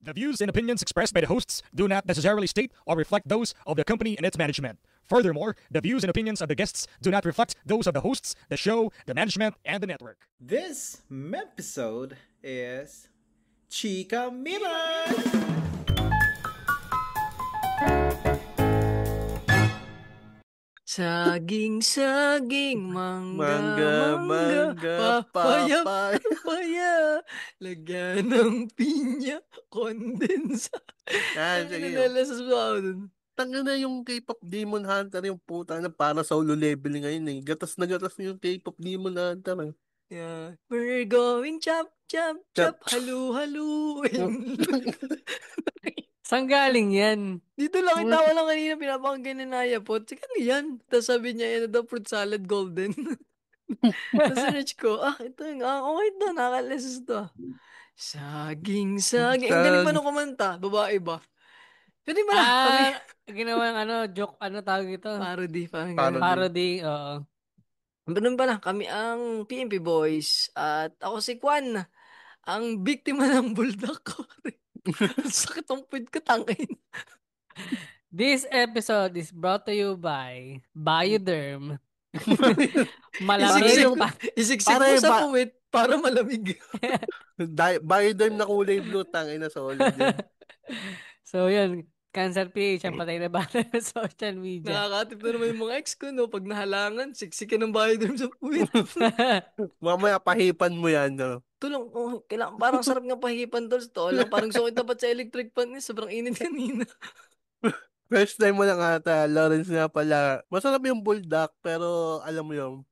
The views and opinions expressed by the hosts do not necessarily state or reflect those of the company and its management. Furthermore, the views and opinions of the guests do not reflect those of the hosts, the show, the management, and the network. This episode is Chica Mimos! Saging, mangga, papaya, lagyan ng pinya, kondensa. Sige. Nalasas mo ako dun. Tanga na yung K-pop Demon Hunter, yung puta na para solo level ngayon eh. Gatas na gatas yung K-pop Demon Hunter eh. Yeah. We're going chop, halu. Saan galing yan? Dito lang, kita ko lang kanina pinapakinggan ni Naya po. Sige, ano yan? Tapos sabi niya, yan daw fruit salad golden. Tapos search ko, ito yung, okay to, nakaleses to. Saging. Ang galing pa nung kumanta, babae ba? Pwede ba na? Ginawa ng joke, tawag ito? Parody, parang Parody, oo. Ganun pala, kami ang PMP Boys at ako si Kwan, ang biktima ng bulldog ko. Sakit ang puwit ko, tangin. This episode is brought to you by Bioderm. Malamig pa. Isiksik mo sa puwit para malamig. Bioderm na kulay blue, tangin na solid yun. So yun, Cancer PH ang patay na bata sa social media. Nakakatip na naman yung mga ex ko, no? Pag nahalangan, siksik ng Bioderm sa puwit. Mamaya pahipan mo yan, no? Tulong, parang sarap nga pahipan tol. Lang, parang sukit dapat sa electric fan sobrang init kanina. First time mo lang ata, Lawrence nga pala. Masarap yung bulldog, pero alam mo yung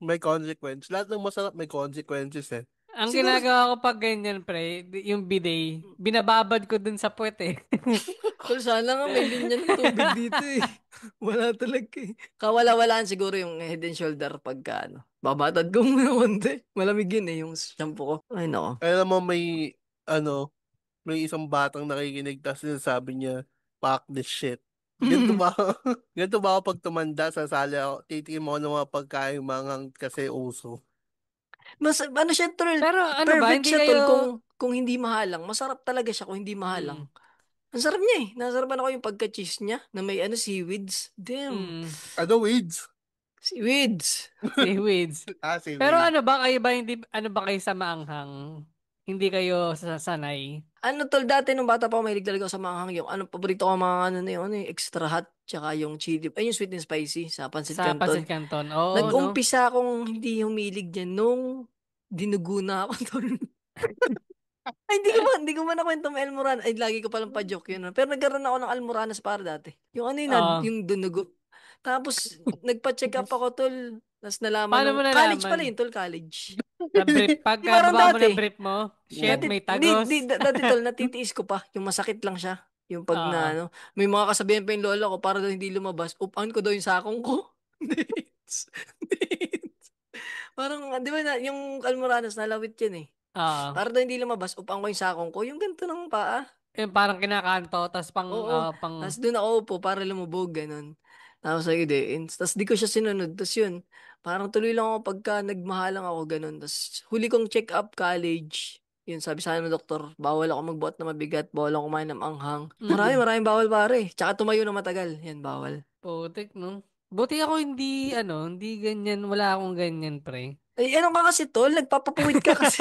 may consequence. Lahat ng masarap may consequences eh. Ang ginagawa ko pag ganyan, pre, yung bidet, binababad ko dun sa puwet eh. Tol, sana nga may linya ng tubig dito eh. Wala talaga eh. Kawala-walaan siguro yung head and shoulder pagka babatad ko muna konti. Malamig yun eh, yung shampoo ko. Ay nako. Alam mo may isang batang nakikinig tapos sabi niya, fuck this shit. Ganito ba ako pag tumanda sa sala ako, titikin mo ng mga pagkain mangang kasi uso. Mas, siya, tol, pero perfect hindi siya, kayo... tol, kung hindi mahalang. Masarap talaga siya kung hindi mahalang. Ang sarap niya eh. Nasarapan ako yung pagka-cheese niya na may seaweeds. Damn. Weeds? Seaweeds. Seaweeds. Seaweeds. Pero ba kayo sa maanghang? Hindi kayo sasanay? Tol, dati nung bata pa ako, mahilig talaga ako sa maanghang. Yung paborito ko mga yung extra hot, tsaka yung chili, yung sweet and spicy sa Pancit Canton. Sa Pancit Canton, oo. Nag-umpisa akong hindi humilig dyan nung dinugo na ako, tol. Ay, hindi ko man nakwento may almoranas. Ay, lagi ko palang pa-joke yun. Pero nagkaroon ako ng almoranas para dati. Yung yung dunugo. Tapos, nagpa-check up ako, tol. Tapos nalaman paano mo nalaman? College pala yun, tol, college. Na-brief. Pagka baba mo ng brief mo, shit, may tagos. Dati, tol, natitiis ko pa. Yung masakit lang siya. Yung pag may mga kasabihan pa yung lola ko para daw hindi lumabas. Upahan ko daw yung sakong ko. Dates. Parang, di ba yung almoranas, nalawit yan eh. Para daw hindi lumabas, upahan ko yung sakong ko. Yung ganito ng paa. Yung parang kinakanto, tapos Tapos doon ako upo para lumubog, ganun. Tapos tapos di ko siya sinunod. Tapos yun, parang tuloy lang ako pagka nagmahalang ako, ganun. Tapos huli kong check up college. Yun, sabi sa akin ng doktor, bawal ako magbuhat na mabigat, bawal ako kumain ng anghang. Maraming bawal pare. Tsaka tumayo na matagal. Yan, bawal. Putik, no? Buti ako hindi ganyan, wala akong ganyan, pre. Ay, ano ka kasi, tol? Nagpapapuwit ka kasi.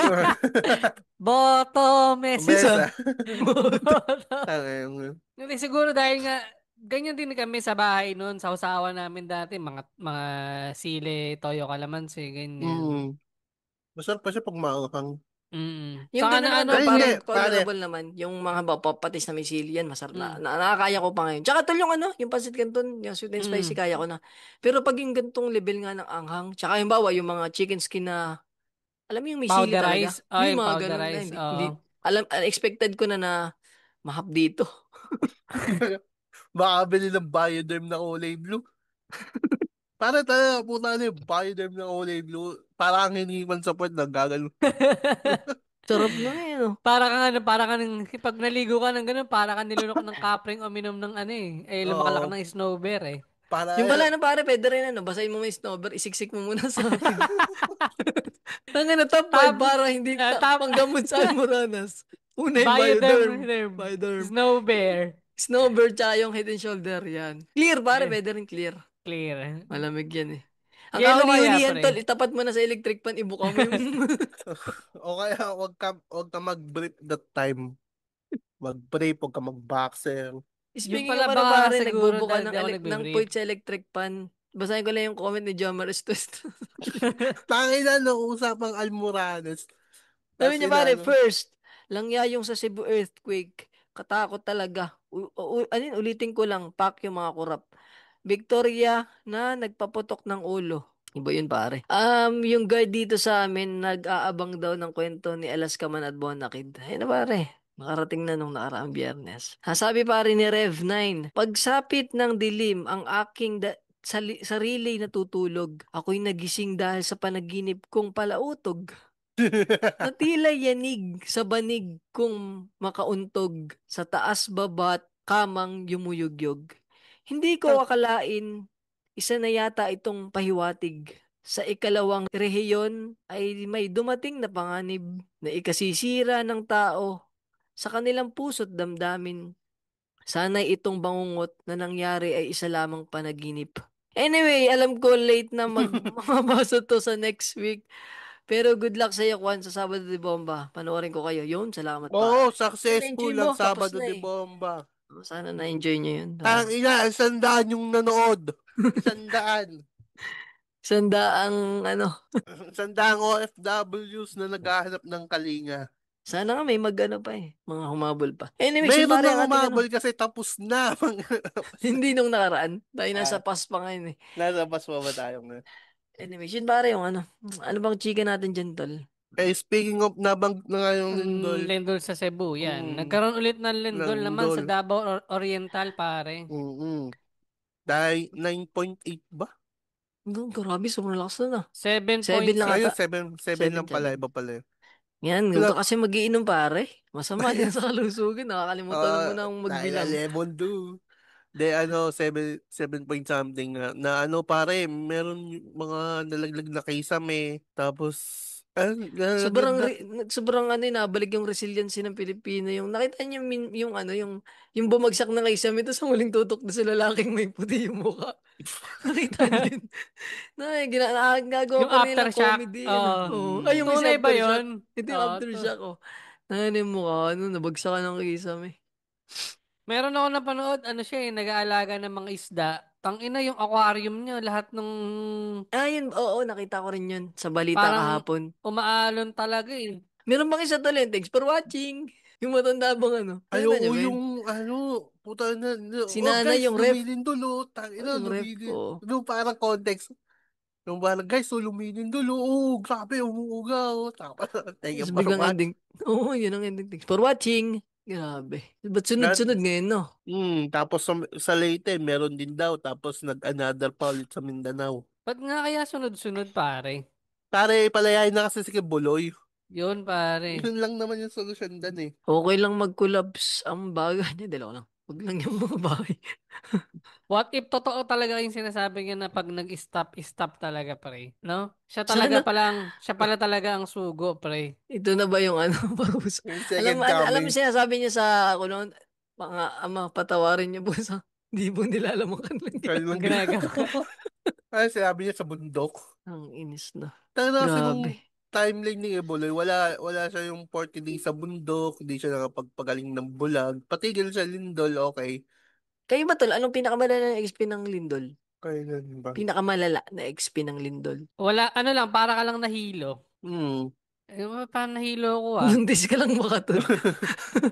Boto, mesa. Hindi, siguro dahil nga, ganyan din kami sa bahay noon, sa usawa namin dati, mga sili, toyo, kalamansi, ganyan. Masarap pa siya pag maanghang. Yung gano'n parang tolerable naman. Yung mga papatis na may sili yan, masarap na. Nakakaya ko pa ngayon. Tsaka tol yung yung Pancit Canton, yung sweet and spicy, kaya ko na. Pero pag yung gantong level nga ng anghang, tsaka yung yung mga chicken skin na, alam mo yung may sili talaga. Yung mga ganun na, expected ko na mahap dito. Baka bili ng Bioderm na kulay blue. Para tayo, puta na yung Bioderm na kulay blue. Para ang hiniman sa puwet, nagagalo. Sarap na eh. Para ka pag naligo ka ng ganun, para ka nilunok ng kapring o minom ng lumakalak ng snow bear eh. Yung pala pare, pwede rin basahin mo may snow bear, isiksik mo muna sa atin. Tanga na top 5 para hindi panggamot sa almoranas. Una yung Bioderm. Bioderm. Snow Bear. Snowbird tsaka yung Head and Shoulder, yan. Clear, pare, Eh, pwede rin clear. clear. Malamig yan eh. Ang Yellow kaya, kahuli-hulihan, pre. tol, itapat mo na sa electric pan, ibuka mo yung... O kaya wag ka mag-brief that time. Mag-brief, wag ka mag-boxer. Yung Speaking pala, of ano, baka pare, siguro nagbubuka dahil di ako ng nagbe-brief. point sa electric pan. Basahin ko lang yung comment ni Jomar Twist. Tangina na usapang Almoranes. Sabi Tapos niya pare, ano, first, langyayong sa Cebu earthquake. Katakot talaga. Ulitin ko lang, pak yung mga kurap. Victoria na nagpaputok ng ulo. Iba yun pare. Yung guard dito sa amin, nag-aabang daw ng kwento ni Alaska Man at Bonakid. Ayun na pare. Nakarating na nung nakaraang biyernes. Sabi pare ni Rev 9, pagsapit ng dilim, ang aking sarili natutulog. Ako'y nagising dahil sa panaginip kong palautog. Na tila yanig sa banig kong makauntog sa taas babat kamang yumuyugyog. Hindi ko akalain, isa na yata itong pahiwatig. Sa ikalawang rehiyon ay may dumating na panganib na ikasisira ng tao sa kanilang puso't damdamin. Sana'y itong bangungot na nangyari ay isa lamang panaginip. Anyway, alam ko late na mamabasa to sa next week. Pero good luck sa iyo, Kwan, sa Sabado de Bomba. Panoorin ko kayo. Yun, salamat oo, pare. Sana successful na-enjoy mo. ang Tapos Sabado na de eh. Bomba. Sana na-enjoy nyo yun. Ang ina, 100 yung nanood. 100. Sandaang ano. 100 OFWs na naghahanap ng kalinga. Sana nga may mag-ano pa eh. Mga humabol pa. Anyway, yun Meron pare ang nang ating ano. umabol kasi tapos na. Hindi nung nakaraan. Tayo nasa Ah, pass pa ngayon eh. nasa pas pa ba tayo ngayon? Anyway, yun pare yung ano. Ano bang chika natin dyan, tol? Eh, speaking of nabang na nga yung lindol, Lindol sa Cebu, yan. mm, Nagkaroon ulit ng lindol naman sa lindol. Davao Oriental, pare. Dahil 9.8 ba? Grabe, sobrang lakas na. 7 lang 7.6. Ayun, ata. 7 lang pala, 7. iba pala yun. Yan, huwag Wala, ka kasi magiinom pare. Masama din sa kalusugan. Nakakalimutan mo na dahil magbilang. lemon do. De ano, 7 point something na ano pare, meron mga nalaglag na kisame. Tapos, nalaglag Sobrang na. sobrang ano nabalik yung resiliency ng Pilipino yung nakita niyo yung ano yung bumagsak na kay Sam ito sa muling tutok na sa lalaking may puti yung mukha. Nakita niyo yun? Gagawa Yung pa rin nilang aftershock. comedy ano. Oh. Oh, ay yung isa Tunay ba aftershock. yun? Ito yung Oh, aftershock oh. Ano yung mukha ano nabagsakan ng kisam eh. meron ako napanood, ano siya nag-aalaga ng mga isda. Tangina yung aquarium niya, lahat ng Yun, oo, nakita ko rin yun sa balita parang kahapon. umaalon talaga eh. Meron bang isa talent? Thanks for watching. Yung matanda bang ano? Ay, Nakita oo, niyo ba yun? yung ano, puta na, Si oh Nana guys, yung ref. lumilindol, Oh, tangina, yung ref lumilindol. ko. No, parang context. Yung parang, guys, lumilindol, grabe, umuuga, tapos, thank you Tapos for biglang watching. ending. Oo, yun ang ending. Thanks for watching. Grabe. Ba't sunod-sunod ngayon, no? Tapos sa Leyte, meron din daw, tapos nag-another pa ulit sa Mindanao. Ba't nga kaya sunod-sunod pare? Pare, palayain na kasi si Kibuloy. Yun pare. Yun lang naman yung solusyon dan eh. Okay lang mag-collapse ang bagay niya. Dalawa lang. Huwag lang yung mga bagay. What if totoo talaga yung sinasabi niya na pag nag-stop, stop talaga pre? No? Sana, Siya pala talaga ang sugo pre. ito na ba yung ano, parusa? Yung Alam, second alam mo coming. sinasabi niya sa ako noon, mga ama, patawarin niyo po sa di po nilalamukan lang niya. Kalmang Ang ginagawa. Ay, sinabi niya sa bundok. Ang inis na. Tanga kasi Grabe. nung timeline ni Kibuloy, wala siya yung 40 days sa bundok, hindi siya nakapagpagaling ng bulag. Patigil sa lindol, okay. Kayo ba tol, anong pinakamalala na XP ng Lindol? Kaya ganun ba? Pinakamalala na XP ng Lindol? Wala, ano lang, para ka lang nahilo. Hmm. Eh, parang nahilo ko ah. Buntis ka lang baka tol.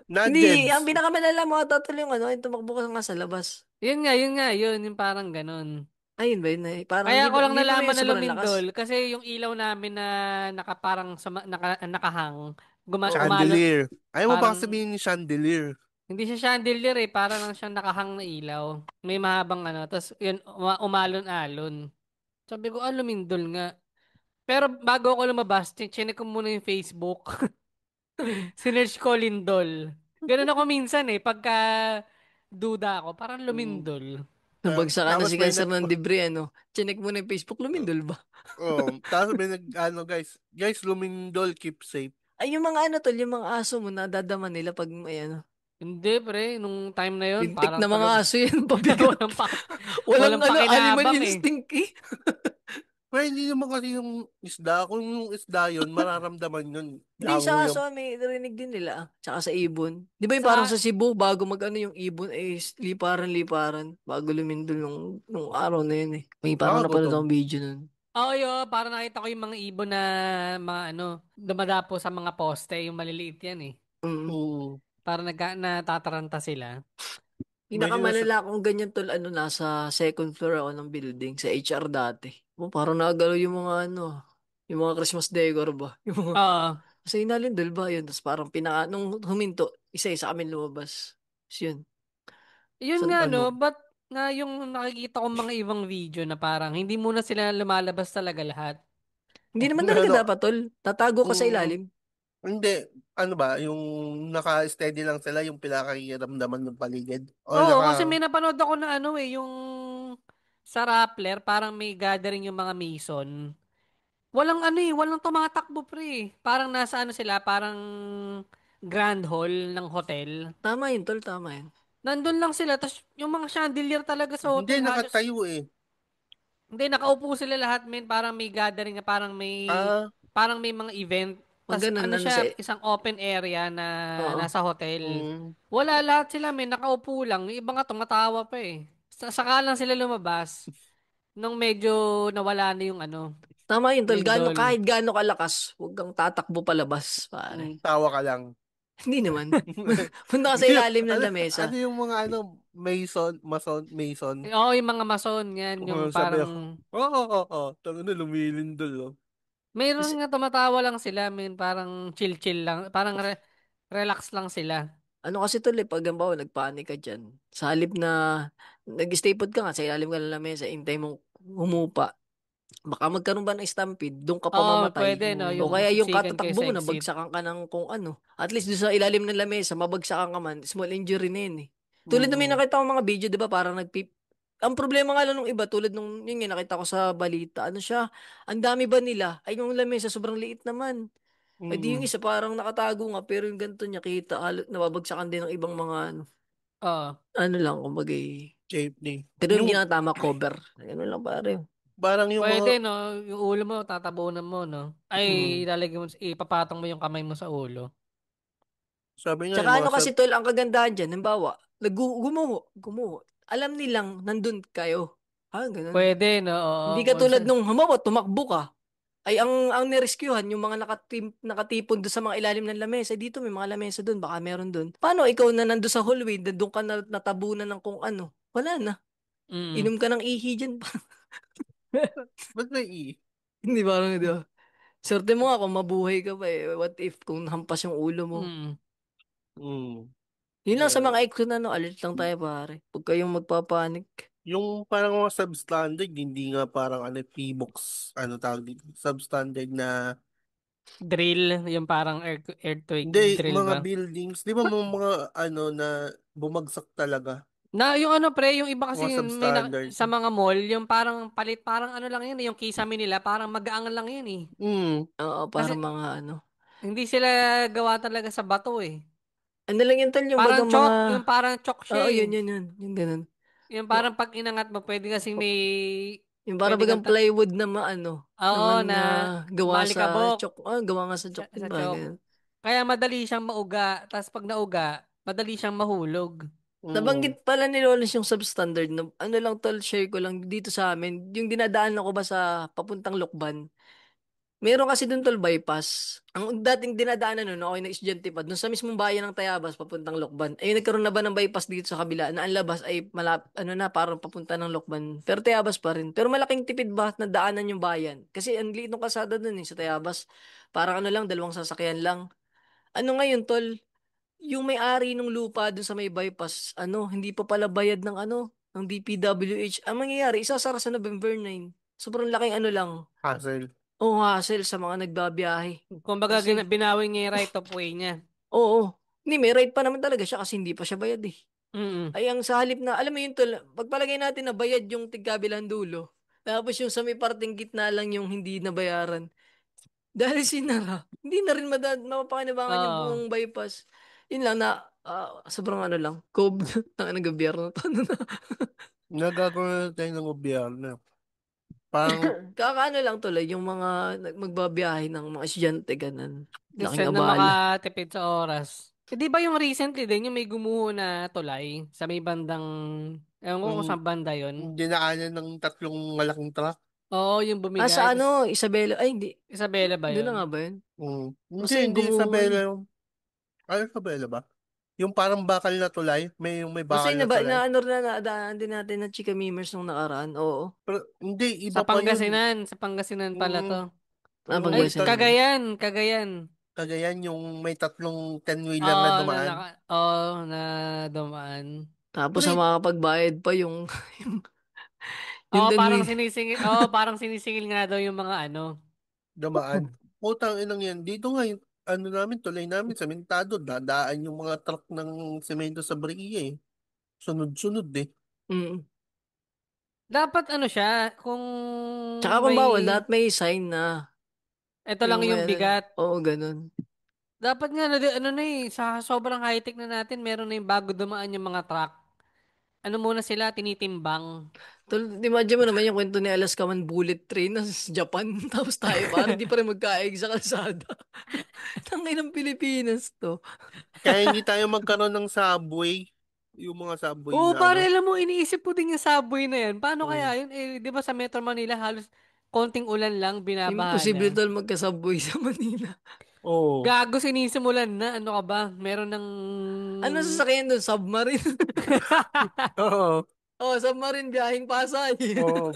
Hindi, Nugget. ang pinakamalala mo ata tol yung ano, yung tumakbo ka nga sa labas. Yun, yung parang ganun. Ayun ba yun? Parang Kaya ko lang hindi ba nalaman yung na sobrang lakas? lumindol kasi yung ilaw namin na parang nakahang, Oo. umalon, Chandelier. Ayaw mo ba parang, sabihin ni chandelier? hindi siya chandelier eh, parang lang siyang nakahang na ilaw. May mahabang ano, tapos yun, umalon-alon. Sabi ko, lumindol nga. Pero bago ako lumabas, chinek ko muna yung Facebook. Sinearch ko lindol. Ganun ako minsan eh, pagka duda ako, parang Hmm. lumindol. Nabagsakan na Tapos si may Kaiser ng debris, ano? Chinek mo na yung Facebook, lumindol ba? tapos may nag, ano guys, lumindol, keep safe. Ay, yung mga ano tol, yung mga aso mo nadadama nila pag may ano. Hindi, pre. Nung time na yun, Lintik parang na mga talaga aso yan, pabigat. walang pa, Walang walang ano, animal pakinabang eh. instinct eh. Pero hindi naman kasi yung isda. Kung yung isda yun, mararamdaman yun. Hindi, Lango sa yung... aso may narinig din nila. Tsaka sa ibon. Di ba yung parang Sa, sa Cebu, bago mag-ano yung ibon, eh, liparan-liparan. Bago lumindol nung araw na yun eh. May parang napanood Nakakagutom. akong video nun. oh, yo, parang nakita ko yung mga ibon na mga ano, dumadapo sa mga poste, yung maliliit yan eh. Mm. Mm. Parang natataranta sila. Medyo nasa... Pinakamalala kong ganyan tol, ano, nasa second floor ako ng building, sa HR dati. Oh, parang nagalaw yung mga ano, yung mga Christmas decor ba? Yung mga, Oo. sa inalindol ba yun? Tapos parang nung huminto, isa-isa kami lumabas. Tapos yun. Yun San, nga no, Ano? but nga yung nakikita kong mga ibang video na parang hindi muna sila lumalabas talaga lahat. hindi naman talaga Ano? dapat tol. Tatago ka sa Mm, ilalim. hindi. Ano ba? Yung naka-steady lang sila, yung pinakakiramdaman ng paligid. O Oo, kasi naka... may napanood ako na ano eh, yung sa Rappler, parang may gathering yung mga Mason. Walang ano eh, walang tumatakbo pre. Parang nasa ano sila, parang grand hall ng hotel. Tama yun tol, tama yun. Nandun lang sila, tapos yung mga chandelier talaga sa Hindi, hotel halos, nakatayo eh. hindi, nakaupo sila lahat men, parang may gathering na Ah, parang may mga event. Pag Tas ganun, ano ano sa, siya, isang open area na oo. nasa hotel. mm, Wala lahat sila men, nakaupo lang. Yung iba nga tumatawa pa eh. Saka lang sila lumabas nung medyo nawala na yung ano, Tama yun tol, lindol. kahit gaano kalakas, huwag kang tatakbo palabas, pare. tawa ka lang. Hindi naman. Punta ka sa ilalim ng Ano lamesa. yung mga ano, Mason? Oo, yung mga mason yan, yung Sabi parang ako, oo, tango na lumilindol, oh. mayroon Kasi, nga tumatawa lang sila men, parang chill-chill lang, parang relax lang sila. ano kasi tol, pag halimbawa nagpanik ka dyan, sa halip na nag-stay put ka nga sa ilalim ka ng lamesa, hintay mong humupa, baka magkaroon ba ng stampede, doon ka pa Oo, mamatay. pwede no, O yung Mm, kaya yung siksikan kayo katatakbo sa mo, exit. nabagsakan ka ng kung ano. At least doon sa ilalim ng lamesa, mabagsakan ka man, small injury na yun eh. Tulad na may mm, nakita ko mga video, di ba, parang ang problema nga lang nung iba, tulad nung yun nga, nakita ko sa balita, ano siya, ang dami ba nila? Ay, yung lamesa, sobrang liit naman. Ay, di yung mm, isa, parang nakatago nga, pero yung ganito niya, kita, nababagsakan din ng ibang mga, Oo. ano lang, kumbaga, jeepney. pero yung Yung, ginatama, cover. Ganun lang, pare. parang yung mga, Pwede no, yung ulo mo tatabunan mo no. Ay mm, lalagyan mo, ipapatong mo yung kamay mo sa ulo. sabi nga, Tsaka yung ano mga kasi tol, ang kagandahan dyan, halimbawa, gumuho. Alam nilang nandun kayo. Ganun. Pwede no, oo. Hindi ka tulad nung halimbawa, tumakbo ka. Ay, ang nirescuehan, yung mga nakatipon doon sa mga ilalim ng lamesa. Dito may mga lamesa doon, baka meron doon. Paano ikaw na nando sa hallway, doon ka na natabunan ng kung ano? Wala na. Mm. Inom ka ng ihi dyan. ba't may Hindi ba di ba? Swerte mo nga kung mabuhay ka pa eh. What if kung hampas yung ulo mo? Mm. Mm, Yun lang sa yeah. mga ex na alert lang tayo pare. Huwag kayong magpapanik. Yung parang mga substandard, hindi nga parang ano, P-box, ano tawag dito, substandard na, Drill, yung parang earthquake hindi, drill mga ba? buildings, di ba mga ano na bumagsak talaga, Na yung ano pre, yung iba mga kasi substandard. sa mga mall, yung parang palit, parang ano lang yun, yung kisame nila, parang magaangan lang yun eh. Mm, Oo, Kasi para mga ano. hindi sila gawa talaga sa bato eh. Ano lang yun tal yung Parang bagang mga... chalk, yung parang chalk siya Oo, eh. yun. Yung ganun. Yung Yung, parang pag inangat mo, pwede kasing may, yung para pwede kang, bagang plywood na maano. oo, Naman na na gawa sa malikabok chok. Ah, gawa nga sa chok sa din ba? chalk. Ganun. Kaya madali siyang mauga, tapos pag nauga, madali siyang mahulog. mm, Nabanggit pala ni Rollins yung substandard na ano lang tol, share ko lang dito sa amin. Yung dinadaan ako ba sa papuntang Lokban. Meron kasi doon tol bypass. Ang dating dinadaanan nun, ako yung estudyante pa, doon sa mismong bayan ng Tayabas, papuntang Lokban. Ay, nagkaroon na ba ng bypass dito sa kabila na ang labas ay ano na, parang papunta ng Lokban. Pero Tayabas pa rin. Pero malaking tipid ba na daanan yung bayan? Kasi ang liit ng kalsada doon sa Tayabas. Parang ano lang, dalawang sasakyan lang. Ano ngayon tol, yung may-ari ng lupa doon sa may bypass, hindi pa pala bayad ng ng DPWH. Ang mangyayari, isasara sa November 9. Sobrang laking ano lang. hassle. Oo, hassle sa mga nagbabiyahe. Kumbaga, Kasi, binawi niya yung right of way niya. oo. Hindi, may right pa naman talaga siya kasi hindi pa siya bayad eh. Mm. Ay, ang sa halip na, alam mo yun tol, pagpalagay natin na bayad yung tigkabilang dulo, tapos yung sa may parting gitna lang yung hindi nabayaran. Dahil sinara, hindi na rin mapapakinabangan yung Oo. buong bypass. Yun lang na, sobrang ano lang, cob ng gobyerno to. Ano na. Nagagawa na tayo ng gobyerno. Parang, Kakaano lang tuloy, yung mga magbabiyahe ng mga estudyante, ganun. Laking Instead na abala. makatipid sa oras. Di ba yung recently din, yung may gumuho na tulay sa may bandang, ewan ko kung yung saan banda yun. dinaanan ng 3 malaking truck. Oo, yung Sa bumigay. ano, Isabela, ay hindi. Isabela ba Doon na yun? nga ba yun? Hindi, Basta yung hindi gumuho Isabela yun. yung, ay, Isabela ba? Yung parang bakal na tulay, may Basta bakal yun na tulay. na ano na nadaanan din natin na Chika Mimers nung nakaraan. Oo. Pero, hindi, Sa iba pa yun. Pangasinan pala to. Mm, yung Ay, may Pangasinan yun. Cagayan. Cagayan, yung may 3 10-wheeler na Oo, dumaan. na dumaan. Tapos Pero, sa makakapagbayad pa yung, yung, yung Danwin. Parang sinisingil nga daw yung mga ano. dumaan. Putang inang yan. Dito nga, yung, ano namin, tulay namin, sementado, dadaan yung mga truck ng semento sa Bria eh. Sunod-sunod eh. Mm. Dapat ano siya, kung Tsaka kung may, bawal, dapat may sign na ito lang yung may yung ano na. bigat. Oo, ganun. Dapat nga, ano na eh, sa sobrang high-tech na natin, meron na yung bago dumaan yung mga truck. Ano muna sila, tinitimbang. Imagine mo naman yung kwento ni Alaska Man bullet train na sa Japan. Tapos tayo, parang di pa rin magkaig sa kalsada. Tangay ng Pilipinas to. Kaya hindi tayo magkaroon ng subway. Yung mga subway Oo, na pare, ano. alam mo, iniisip ko din yung subway na yan. Paano Mm. kaya yun? Eh, di ba sa Metro Manila, halos konting ulan lang, binabaha na. Imposible tol magkasubway sa Manila. Oo. Gago, sinisimulan na. Ano ka ba? Meron ng... Ano sasakyan doon? Submarine? Oo. Oh, submarine biyaheng Pasay. Oo.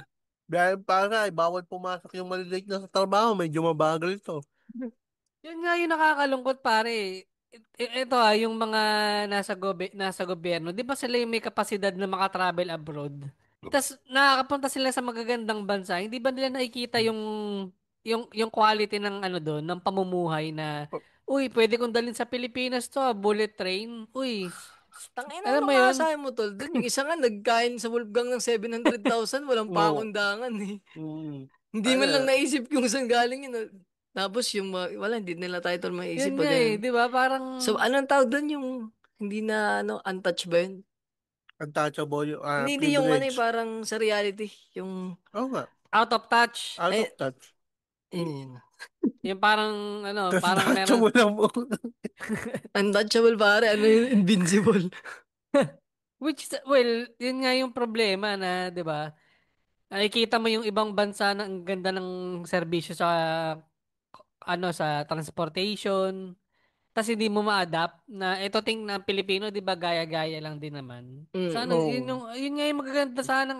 Dahil para, bawal pumasok yung malilate na sa trabaho. Medyo mabagal ito. Yun nga yung nakakalungkot, pare. Ito yung mga nasa gobyerno, di ba sila yung may kapasidad na makatravel abroad? Tapos nakakapunta sila sa magagandang bansa, hindi ba nila nakikita yung quality ng ano doon, ng pamumuhay na, uy, pwede kong dalhin sa Pilipinas to, bullet train. Uy, Tangina na alam ano mo nga yun? sa mo tol. Doon yung isa nga nagkain sa Wolfgang ng 700,000 walang Oo. pakundangan eh. Mm. Hindi man lang Ano, naisip kung saan galing yun. Tapos yung wala hindi nila title Yun maisip pa nga ganun. di ba? Parang So anong tawag doon yung hindi na ano untouched ba yun? untouchable, Hindi yung ano privilege. parang sa reality yung Oo nga. out of touch. Out of eh touch. yun. Yung parang, Tapos parang tacho meron, mo lang mo. Untouchable pare ano yun invincible. which, well, yun nga yung problema na, di ba? Nakikita mo yung ibang bansa na ang ganda ng serbisyo sa sa transportation. Tapos hindi mo ma-adapt na ito na Pilipino, 'di ba, gaya-gaya lang din naman. Sana Mm. yun nga yung magaganda sanang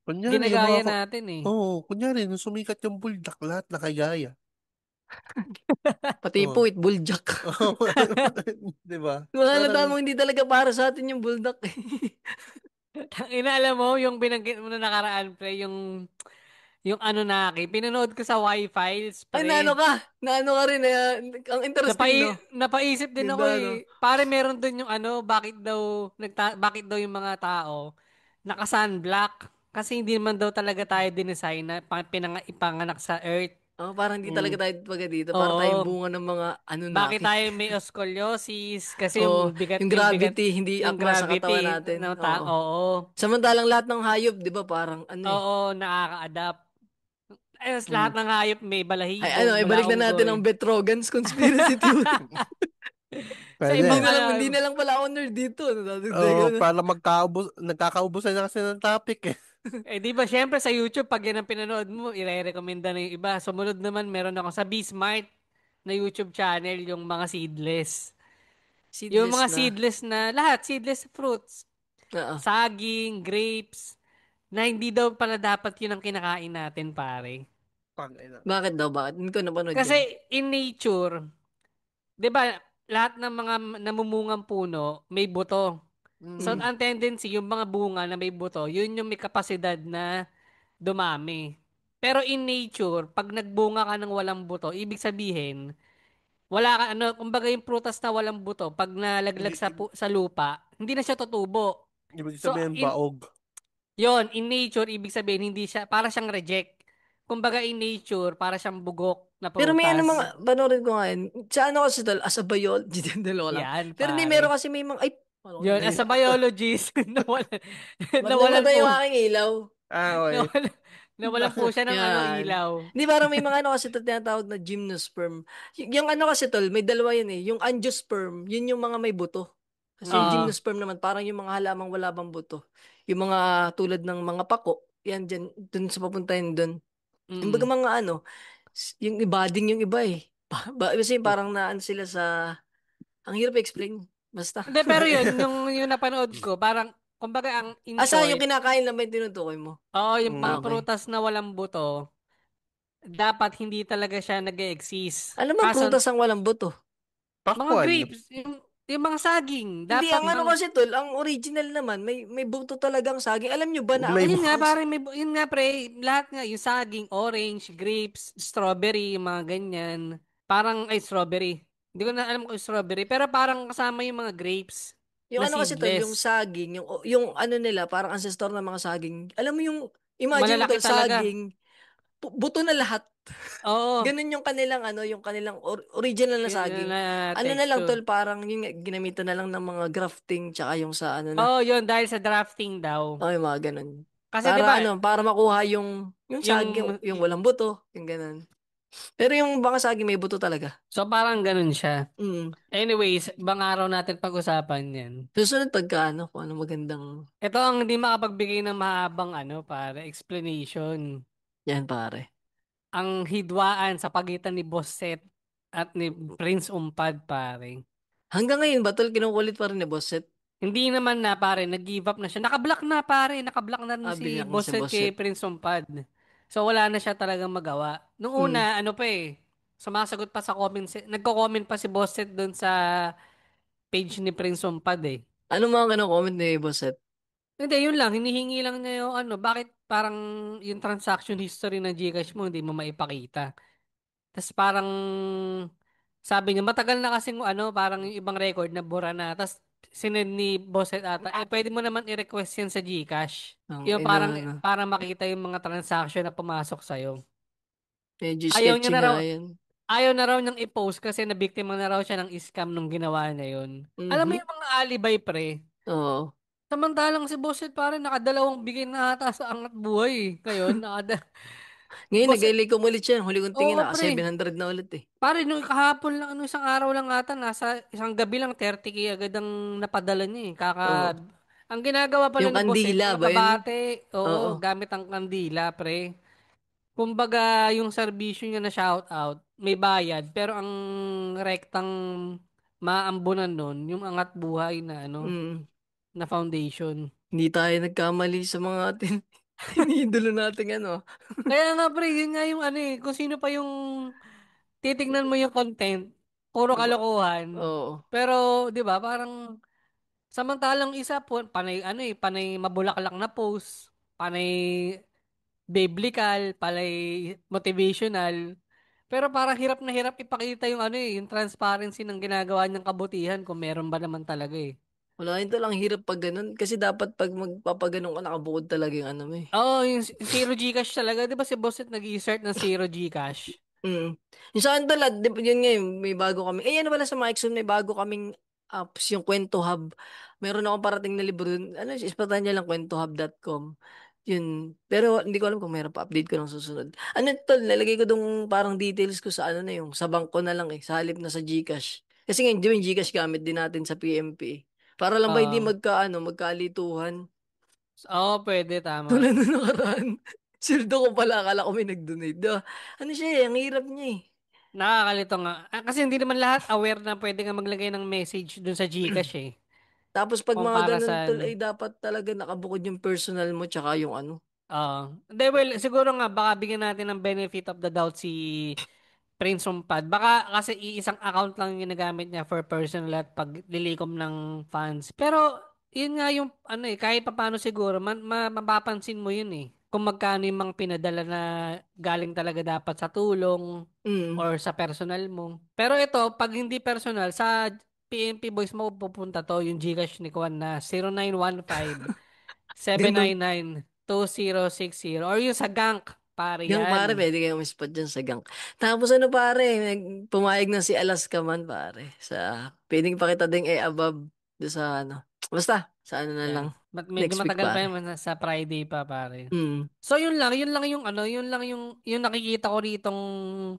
Kunyari, yung ginagaya natin eh. kunyari, nung sumikat yung buldak, lahat nakagaya. Pati Oo. po buljak. Di ba? Mahalata Parang, mo hindi talaga para sa atin yung bulldog eh. Tangina, alam mo yung binanggit mo na nakaraan, pre, yung Anunnaki, pinanood ko sa Wi-Files, Ay pre. naano ka rin eh. Ang interesting no. Napaisip din ako Ganda no. eh. Pare meron dun yung bakit daw yung mga tao naka-sunblock. Kasi hindi naman daw talaga tayo dinesign na ipanganak sa Earth. Oh, parang hindi talaga mm, tayo pagka dito. Para tayong Oo. bunga ng mga Bakit Anunnaki. tayo may scoliosis? Kasi Oh, yung yung bigat, gravity hindi yung akma sa katawan gravity natin. Oo. oo. Samantalang lahat ng hayop, 'di ba, parang ano eh. Oo, nakaka-adapt. Lahat mm. ng hayop may Ay balahibo, ano, ibalik mula na natin unggoy. ang Betrogans conspiracy theory. Sa hindi ibang Pwede. na lang hindi na lang pala honor dito. Oo, Nadadagdagan na. para nagkakaubusan na kasi ng topic eh. Di ba, syempre sa YouTube, pag yan ang pinanood mo, ire-recommenda na yung iba. Sumunod naman, meron ako sa Smart na YouTube channel, yung mga seedless. Yung Seedless mga na. seedless na, lahat, seedless fruits. Oo. Saging, grapes, na hindi daw pala dapat yun ang kinakain natin, pare. Pangina. Bakit daw? Bakit? Hindi ko napanood Kasi yan. in nature, di ba, lahat ng mga namumungang puno, may buto. So, Mm. Mm. ang tendency, yung mga bunga na may buto, yun yung may kapasidad na dumami. Pero in nature, pag nagbunga ka ng walang buto, ibig sabihin, wala ka, kumbaga yung prutas na walang buto, pag nalaglag I- i- sa lupa, hindi na siya tutubo. Ibig So, sabihin baog. in nature, ibig sabihin, hindi siya, para siyang reject. Kumbaga in nature, para siyang bugok na Pero may ano prutas. mga, panoorin ko nga yun. Sa ano kasi tol, as a biology, dalawa lang. Yan, Pero hindi, meron pare. kasi may mga, ay, ano, Yun, as a biologist, nawalan, ba't nawalan namatay yung po, aking ilaw? Okay. nawalan, nawalan po siya ng ano, Yan. ilaw. Hindi, parang may mga ano kasi tol, tinatawag na gymnosperm. Yung ano kasi tol, may dalawa yun eh. Yung angiosperm, yun yung mga may buto. Kasi yung Oo. gymnosperm naman, parang yung mga halamang wala bang buto. Yung mga tulad ng mga pako, yan dyan, dun sa papuntahin dun. Yung baga Mm. mga ano, yung ibading yung iba eh. Kasi parang naan sila sa, ang hirap explain. Basta. Hindi, pero yun, yung napanood ko, parang, kumbaga, ang in Asa, yung short, kinakain lang ba yung tinutukoy mo? oo, yung Ah, mga Mm. okay. prutas na walang buto, dapat hindi talaga siya nag-exist. Alam mo, Kaso, prutas ang walang buto. mga Pakwan. grapes, yung mga saging, Hindi, dapat ang ano kasi tol, ang original naman, may buto talagang saging. Alam nyo ba na May yun nga, ang parang may, yun nga pre, lahat nga, yung saging, orange, grapes, strawberry, yung mga ganyan. Parang, ay, strawberry. Hindi ko na alam kung strawberry, pero parang kasama yung mga grapes yung na ano kasi tol, yung seedless. saging, yung ano nila, parang ancestor ng mga saging. Alam mo yung, imagine mo Malalaki tol, talaga. saging, buto na lahat. Oo, Ganun yung kanilang ano, yung kanilang original na yun saging. na Ano na lang texture. tol, parang yung ginamitan na lang ng mga grafting tsaka yung sa ano na. Oo, yun, dahil sa drafting daw. Oh, yung mga ganun. Kasi 'di ba, Para ano, para makuha yung saging, yung, yung walang buto, yung ganun. Pero yung mga saging may buto talaga. so parang ganun siya. Mm. Anyways, ibang araw natin pag-usapan yan. Susunod pagka ano, kung ano magandang Ito ang hindi makapagbigay ng mahabang ano, para explanation. yan pare. Ang hidwaan sa pagitan ni Boss Seth at ni Prince Umpad, pare. Hanggang ngayon, batol, kinukulit pa rin ni Boss Set. Hindi naman na, pare, nag-give up na siya. Naka-block na, pare. Naka-block na rin Ah, si biniyak na Boss si Seth Boss kay Set. Prince Umpad. So, wala na siya talagang magawa. Noong Mm. una, ano pa eh, sumasagot pa sa comment, nagko-comment pa si Boss Seth doon sa page ni Prince Umpad eh. Ano mga comment ni Boss Set? Hindi, yun lang, hinihingi lang niya yung ano, bakit parang yung transaction history ng GCash mo hindi mo maipakita. Tapos parang sabi niya, matagal na kasing ano, parang yung ibang record na bura na. Tapos sinend ni Bosset ata, pwede mo naman i-request yan sa GCash. Ang Yung ina, parang, ano. para makita yung mga transaction na pumasok sa'yo. Medyo Ayaw niya sketchy na nga raw, yan. ayaw na raw niyang i-post kasi nabiktima na raw siya ng scam nung ginawa niya yun. Alam mo Mhm. yung mga alibay pre, Oo. samantalang si Bosset parang nakadalawang bigay na ata sa Angat Buhay. Ngayon, Ngayon, Bosset, nag-likom ulit siya. Huli kong tingin, oo naka pre. 700 na ulit eh. Pare, nung kahapon lang, ano, isang araw lang ata, nasa isang gabi lang, 30K agad ang napadala niya eh. Oo. Ang ginagawa pala Yung ni Boset, kandila mga ba yun? kabate, Oo. oo, gamit ang kandila, pre. Kumbaga, yung serbisyo niya na shoutout, may bayad, pero ang rektang maambunan nun, yung Angat Buhay na, ano, Mm. na foundation. Hindi tayo nagkamali sa mga tinidolo nating ano. Kaya nga, pre, yun nga yung ano eh, kung sino pa yung titignan mo yung content, puro Ba- kalokohan. Oo. Pero, 'di ba, parang samantalang isa po panay ano eh, panay mabulaklak na post, panay biblical, panay motivational. Pero parang hirap na hirap ipakita yung ano eh, yung transparency ng ginagawa niyang kabutihan kung meron ba naman talaga eh. Wala yun lang hirap pag ganun. Kasi dapat pag magpapaganon ka, nakabukod talaga yung ano mo eh. Oo, yung Zero Gcash talaga. Di ba si Bosset nag-i-start ng Zero Gcash? Mm. Yung sa akin tala, yun nga yun, may bago kami. Eh, ano pala sa Mikeson, may bago kaming apps, yung Kwento Hub. Meron akong parating na libro dun. Ano, ispatan niya lang kwentohub.com. Yun. Pero hindi ko alam kung meron pa. Update ko lang susunod. Ano tol, nalagay ko dong parang details ko sa ano na yung, sa bangko na lang eh, sa halip na sa GCash. Kasi ngayon, di ba yung GCash gamit din natin sa PMP eh. Para lang ba hindi Oo. magkalituhan. Oo, pwede, tama. Tulad na nakaraan. Sildo ko pala, akala ko may nag-donate. Diba? Ano siya eh, ang hirap niya eh. Nakakalito nga. Kasi hindi naman lahat aware na pwede nga maglagay ng message dun sa GCash eh. Tapos pag Kung mga para ganun tol, ay saan. dapat talaga nakabukod yung personal mo tsaka yung ano. Oo. Hindi, well, siguro nga, baka bigyan natin ng benefit of the doubt si Prince Umpad. Baka kasi iisang account lang yung ginagamit niya for personal at paglilikom ng funds. Pero, yun nga yung, ano eh, kahit papaano siguro, mapapansin mo yun eh. Kung magkano yung mga pinadala na galing talaga dapat sa tulong Mm. or sa personal mo. Pero ito, pag hindi personal, sa PNP Boys mo pupunta to, yung Gcash ni Kwan na 0915 Gandang, 799-2060 or yung sa Gank. pare Gang pare, yan. pwede kayong spot dyan sa gang. Tapos ano pare, pumayag na si Alaska man pare. Pwedeng pakita ding above do sa ano. Basta, sa ano na lang. Yan. Medyo Next week matagal pa pare. yun sa Friday pa pare. Hmm. So yun lang yung ano, yun lang yung nakikita ko ditong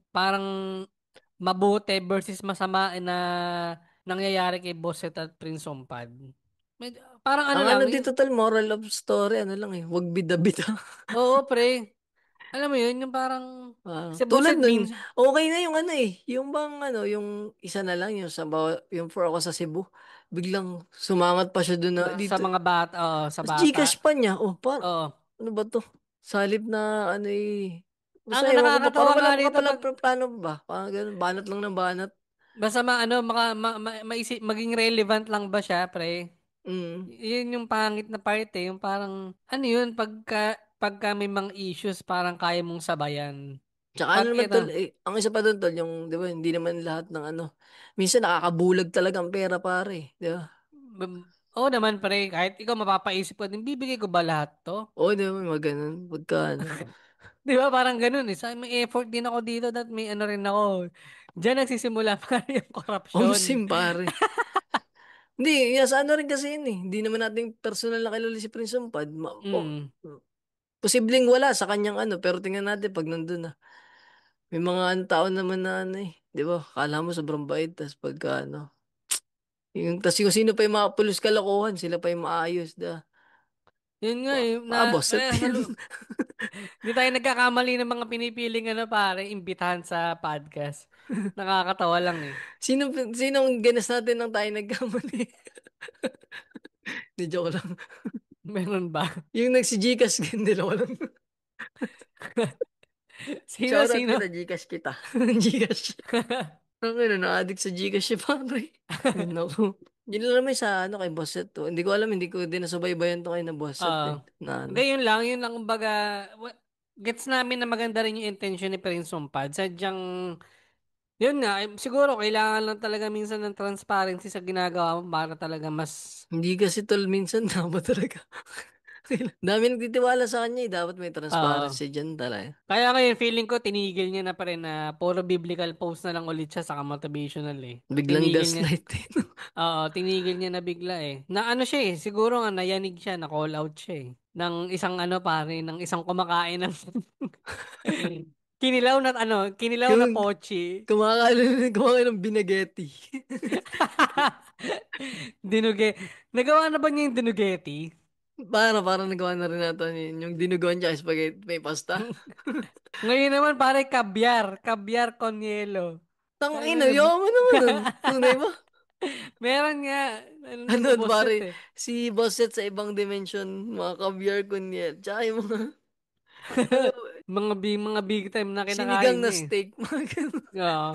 parang mabuti versus masama na nangyayari kay Bosset at Prince Ompad. Parang ano Ang ano lang, dito tal, moral of story, ano lang eh, wag bida-bida. oo pre, alam mo yun, yung parang, kasi Tulad Bosset nun, minsan, okay na yung ano eh, yung bang ano, yung isa na lang, yung for ako sa Cebu, biglang sumangat pa siya doon na sa dito. mga bata, oo, sa Tapos bata, Gcash pa niya, oo. ano ba to? Salib na ano eh. Ang Basta ewan ko ba, nakakatawa parang nga wala pa rito palang pag, plano ba? Parang ganun, banat lang ng banat. basta ano, maging relevant lang ba siya, pre? Mm. Yun yung pangit na part eh, yung parang, ano yun, pagka may mga issues, parang kaya mong sabayan. Tsaka ano Pag naman tol, ito, ang isa pa doon tol, yung, di ba, hindi naman lahat ng ano, minsan nakakabulag talaga ang pera pare, di ba? oo naman pre, kahit ikaw mapapaisip ko din, bibigay ko ba lahat to? Oo, di ba, may mga ganun, pagka ano. Di ba parang ganun eh. May effort din ako dito at may ano rin ako. Diyan nagsisimula pa yung korupsyon. Omsim pare. Hindi, yes, ano rin kasi yun eh. Hindi naman natin personal na kilala si Prince Ompad. Mm. Posibleng wala sa kanyang ano, pero tingnan natin pag nandun na. May mga tao naman na ano eh. Di ba? Kala mo sobrang bait, tas pagka ano. Tas yung sino pa yung mga pulis kalokohan, sila pa yung maayos, da. Yun nga eh. Boss at yun. Hindi tayo nagkakamali ng mga pinipiling ano pare, imbitahan sa podcast. Nakakatawa lang eh. Sinong ganas natin nang tayo nagkamali? Di joke lang. Meron ba? Yung nagsi-Gcash, dalawa lang. Sino, Shoutout sino? kita, Gcash kita. Gcash. Ang ina, na-addict sa Gcash si pare. Ay, naku. Yun lang naman sa ano kay Bosset to. Hindi ko alam, hindi ko din nasubaybayan to kay na Bosset Oo. eh. Na Hindi, ano. yun lang, kumbaga, gets namin na maganda rin yung intention ni Prince Sumpad. Sadyang, yun nga, siguro kailangan lang talaga minsan ng transparency sa ginagawa mo para talaga mas, Hindi kasi tol minsan dapat talaga. Dami nagtitiwala sa kanya eh. Dapat may ah transparency dyan talaga. kaya ngayon feeling ko tinigil niya na pa rin na puro biblical post na lang ulit siya saka motivational eh. Biglang Tinigil niya, gaslight eh. tinigil niya na bigla eh. Na ano siya eh, siguro nga nayanig siya, na call out siya eh. Ng isang ano pare, ng isang kumakain ng kinilaw na Yung pochi. kumakain ng binageti. Dinuge. Nagawa na ba niya yung dinugeti? Parang nagawa na rin natin yun. Yung dinuguan tsaka spaghetti, may pasta. Ngayon naman pare kabyar con yelo. Tang Sabi ina, ni yaman mo naman nun. Tunay ba? meron nga, ano na Ano, ni Bosset pare, eh. si Bosset sa ibang dimension, mga caviar kunyel, tsaka yung mga, ano, Mga big time na sinigang kinakain na niya eh. steak, mga ganun. Oo.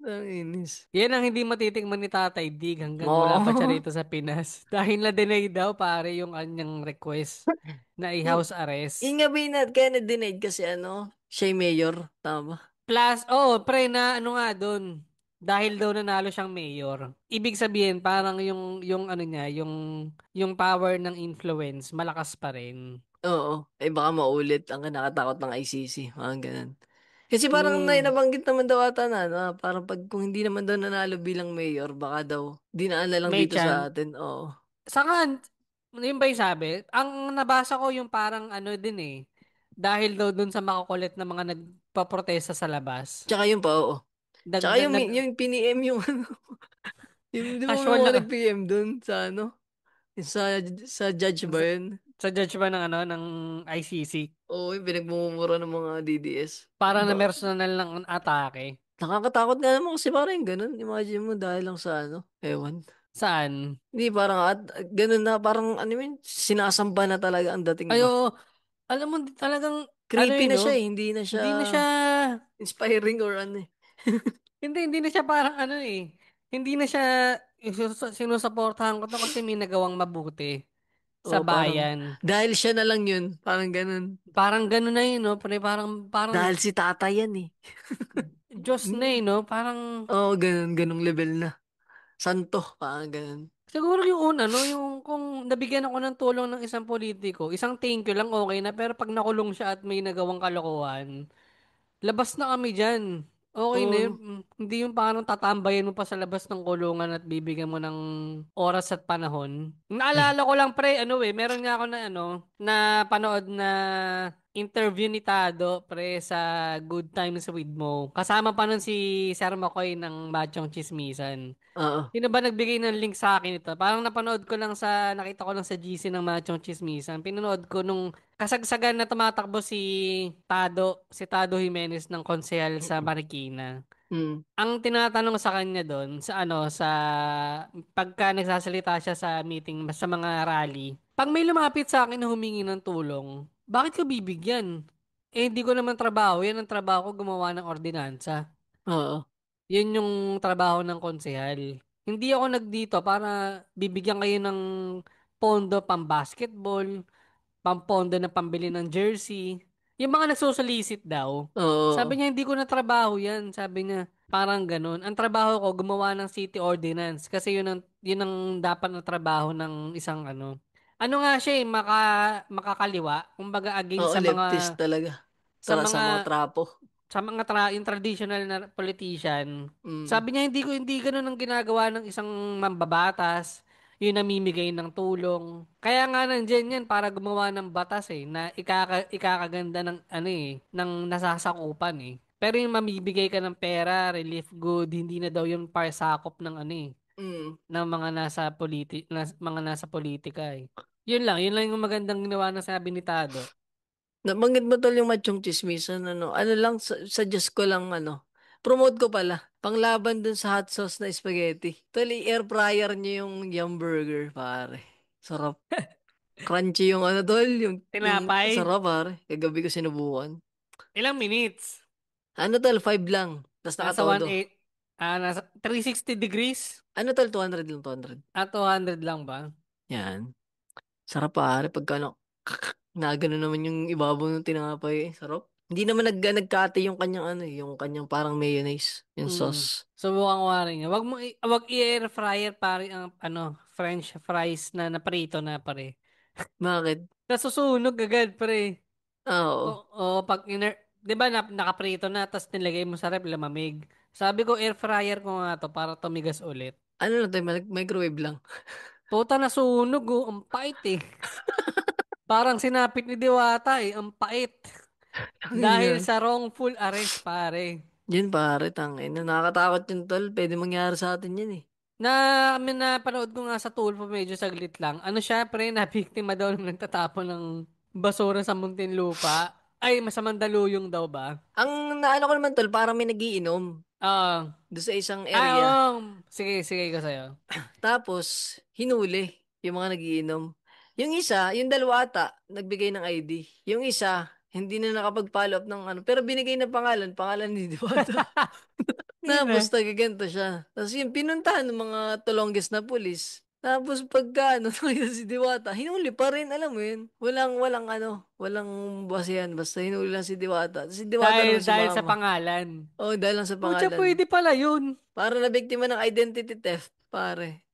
Ang inis. Yan ang hindi matitikman ni Tatay Dig hanggang wala pa siya Oo. rito sa Pinas. Dahil na-deny daw pare yung kanyang request na i-house Yung arrest. nga ba yun, kaya na-denied kasi ano, siya yung mayor, tama? Plus, pre na ano nga doon. Dahil daw nanalo siyang mayor. Ibig sabihin, parang yung ano niya, yung power ng influence, malakas pa rin. Oo. Eh baka maulit ang nakakatakot ng ICC, mga ganun. Kasi parang Mm, nabanggit naman daw ata na, ano, parang pag kung hindi naman daw nanalo bilang mayor, baka daw, dinaan na lang may dito sa chan. atin. Oo. Saka, yun ba yung sabi? Ang nabasa ko yung parang ano din eh. Dahil daw dun sa makukulit na mga nagpaprotesta sa labas. Tsaka yun pa, oo. Tsaka Dagdag, yung PNM yung ano, yung di ba may casual mga na nag-PM dun sa ano, yung sa judge ba sa, yun? sa judge ba ng ano ng ICC. Oo, yung pinagmumura ng mga DDS. Para na Ba, personal ng atake. nakakatakot nga naman kasi parang yung ganun. Imagine mo dahil lang sa ano, ewan. Saan? Hindi, parang ganun na, parang ano yun, sinasamba na talaga ang dating ba? Ayo, alam mo talagang ano Creepy eh na no? siya eh, hindi na siya Hindi na siya inspiring or ano eh. hindi na siya parang ano eh. Hindi na siya sinusuportahan ko to kasi may nagawang mabuti sa Oo, parang, bayan. dahil siya na lang yun, parang ganun. Parang gano'n na yun, no? Parang Dahil si tata yan eh. Diyos na eh, no? Parang, Oo, ganun, ganung level na. Santo, parang ganun. siguro yung una, no? Yung kung nabigyan ako ng tulong ng isang politiko, isang thank you lang okay na, pero pag nakulong siya at may nagawang kalokohan, labas na kami dyan. Okay na yun. Oo. Hindi yung parang tatambayan mo pa sa labas ng kulungan at bibigyan mo ng oras at panahon. Naalala ko lang pre, meron nga ako na na panood na interview ni Tado pre sa Good Times with Mo. Kasama pa nun si Sir McCoy ng Machong Chismisan. Oo. Sino ba nagbigay ng link sa akin ito? Parang napanood ko lang nakita ko lang sa GC ng Machong Chismisan. Pinanood ko nung kasagsagan na tumatakbo si Tado Jimenez ng konsehal sa Marikina. Mm. Ang tinatanong sa kanya doon, sa pagka nagsasalita siya sa meeting, sa mga rally, pag may lumapit sa akin na humingi ng tulong, bakit ko bibigyan? Eh, hindi ko naman trabaho. Yan ang trabaho ko, gumawa ng ordinansa. Oo. Yun yung trabaho ng konsehal. Hindi ako nagdito para bibigyan kayo ng pondo pang basketball, pampondo na pambili ng jersey. Yung mga nagsosolicit daw. Sabi Oo. niya, hindi ko na trabaho yan. Sabi niya, parang ganun. Ang trabaho ko, gumawa ng city ordinance. Kasi yun ang dapat na trabaho ng isang ano. Ano nga siya makakaliwa. Kumbaga against Oo, leftist talaga. sa Sa mga mga trapo. yung traditional na politician, Mm. sabi niya hindi ganoon ang ginagawa ng isang mambabatas, yung namimigay ng tulong. Kaya nga nandiyan yan para gumawa ng batas na ikakaganda ng ng nasasakupan Pero yung mamibigay ka ng pera, relief good, hindi na daw yung parsakop ng Mm. ng mga nasa politika Yun lang yung magandang ginawa na sabi ni Tado. Nabanggit mo tol yung Machong Chismisan, ano lang, suggest ko lang, promote ko pala, panglaban dun sa hot sauce na spaghetti. Tol, air fryer niyo yung Yum Burger, pare. Sarap. Crunchy yung tol, yung Tinapay, sarap, pare. Kagabi ko sinubukan. ilang minutes? Ano tol, 5 lang. Tapos Nasa nakatodo. 180, nasa 360 degrees? Ano tol, 200 lang, 200. 200 lang ba? Yan. Sarap pare, pagka nagano naman yung ibabaw ng tinapay. Sarap. Hindi naman nagkate yung kanyang yung kanyang parang mayonnaise, yung sauce. Subukan ko nga rin yan. Wag i-air fryer pare ang French fries na naprito na pare. Bakit? Nasusunog agad pare. Ah, oo. Pag 'di ba nakaprito na tapos nilagay mo sa ref lamamig. Sabi ko air fryer ko nga to para tumigas ulit. Ano lang tayo, microwave lang. Puta nasunog ang pait Parang sinapit ni Diwata ang pait. Dahil Yan. sa wrongful arrest pare. Yan pare, tangin. Nakakatakot yun tol. Pwede mangyari sa atin yan eh. Napanood ko nga sa Tulfo medyo saglit lang. Ano siya, pre, na biktima daw nung nagtatapon ng basura sa Muntinlupa. Ay, Mandaluyong daw ba? Ang naano ko naman tol, parang may nagiinom Ah, doon sa isang ah, area. sige, sige ko sa'yo. Tapos, hinuli yung mga nagiinom. Yung isa, yung dalawa ata, nagbigay ng ID. Yung isa, hindi na nakapag-follow up ng pero binigay na pangalan ni Diwata. Tapos, Ina. tagaganto siya. Tapos yung pinuntahan ng mga tulongges na pulis. Tapos pagka nakita si Diwata, hinuli pa rin, alam mo yun. Walang basihan. Basta hinuli lang si Diwata. Tapos si Diwata naman Dahil sa sumama. pangalan. Oh, dahil lang sa Pucha, pangalan. pwede pala yun. Para na biktima ng identity theft, pare.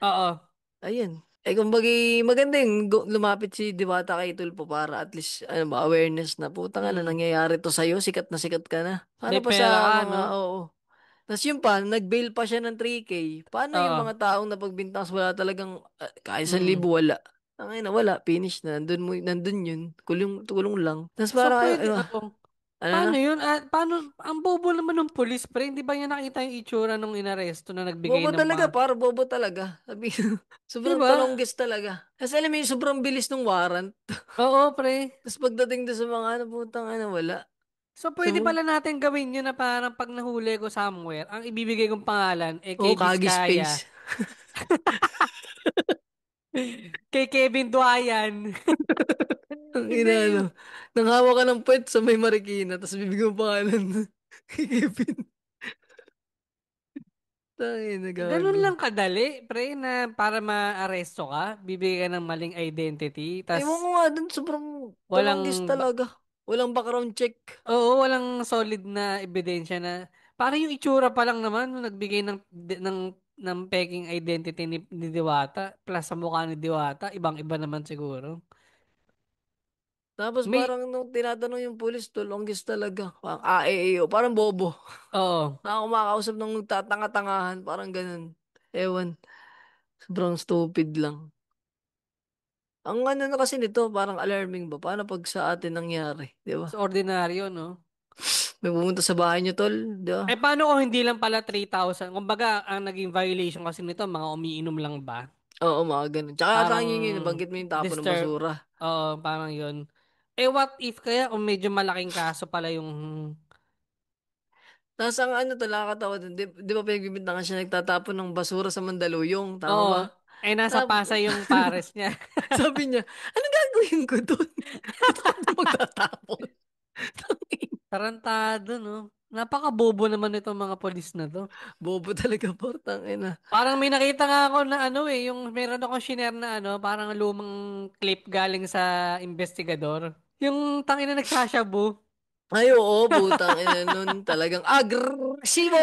Oo. Ayun. Kumbaga, maganda yung lumapit si Diwata kay Tulpo para at least, awareness na putang Mm. nangyayari to sa'yo, sikat na sikat ka na. May Paano pa pera sa ka, mga, no? oo. Tapos yun pa, nag-bail pa siya ng 3K. Paano yung Oo. mga taong napagbintangas wala talagang, kahit 1,000 Mm. wala. Ang wala, finish na. Nandun yun. Kulong lang. Tapos So, parang, pwede, ano na? paano yun? Paano, ang bobo naman ng police, pre. Hindi ba niya nakita yung itsura nung inaresto na nagbigay Bobo ng talaga, mga... bobo talaga. Sabi, Di sobrang ba? talonggis talaga. Kasi alam mo yung sobrang bilis ng warrant. Oo, pre. Tapos pagdating doon sa mga putang wala. So, Sa pwede pala natin gawin yun na parang pag nahuli ko somewhere, ang ibibigay kong pangalan kay Kagi Diskaya, space. kay Kevin Duayan. Ang Hindi yung... Nang hawak ka ng puwet sa may Marikina, tapos bibigyan mo pangalan kay Kevin. Tangin na Ganun gago. lang kadali, pre, na para ma-aresto ka, bibigay ka ng maling identity, tas Ewan ko nga dun, sobrang walang, talonggis talaga. Walang background check. walang solid na ebidensya na, parang yung itsura pa lang naman, nung nagbigay ng ng peking identity ni Diwata plus sa mukha ni Diwata, ibang-iba naman siguro. Tapos May, parang nung tinatanong yung pulis, to longest talaga. Parang AAO, parang bobo. oo. Ako kumakausap ng tatanga-tangahan, parang ganun. Ewan, sobrang stupid lang. Ang ano na kasi nito, parang alarming ba? Paano pag sa atin nangyari, di ba? Sa ordinaryo, no? May pumunta sa bahay niyo, tol, di ba? Eh, paano kung hindi lang pala 3,000? Kumbaga, ang naging violation kasi nito, mga umiinom lang ba? Oo, mga ganun. Tsaka ata Parang yung nabanggit mo yung tapo ng disturb. basura. Oo, parang yun. Eh, what if kaya kung medyo malaking kaso pala yung... Tapos ang ano tol, nakakatawa dun, di ba pinagbibintangan siya nagtatapon ng basura sa Mandaluyong, tama Oo, ba? eh, nasa Tap, Pasay yung pares niya. sabi niya, anong gagawin ko doon? Dito ako na magtatapon. Tarantado, no? Napaka-bobo naman itong mga polis na to. Bobo talaga, portang ina. Parang may nakita nga ako na ano eh, yung meron akong shiner na ano, parang lumang clip galing sa investigador. Yung tangina nagsashabu. Ay, oo, putang ina nun. Talagang agresibo.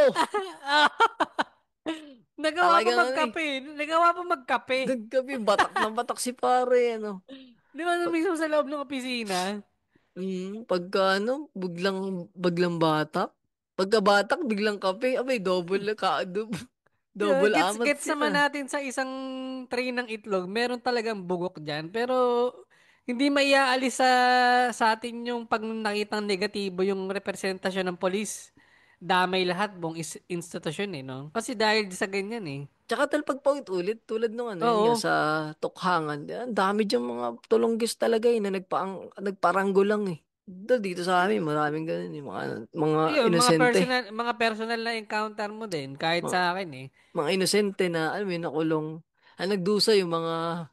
Nagawa pa Talagang ano eh. magkape. Nagawa pa magkape. Nagkapi, batak na batak si pare, ano. Di ba na mismo sa loob ng opisina? Pagka ano, biglang batak. Pagka batak, biglang kape. Abay, Yeah, double amat gets naman sila. natin sa isang tray ng itlog, meron talagang bugok dyan. Pero hindi maiaalis sa atin yung pag nakitang negatibo yung representasyon ng polis. Damay lahat buong institusyon eh, no? Kasi dahil sa ganyan eh. Tsaka tal pag paulit-ulit, tulad nung ano, yun nga Oo. sa Tukhangan, ang dami diyang mga tulonggis talaga na nagparanggo lang eh. Dito sa amin, maraming ganun yung mga Ayun, inosente. mga personal na encounter mo din, kahit Mga, sa akin eh. mga inosente na, alam mo yun, nakulong. Ang nagdusa yung mga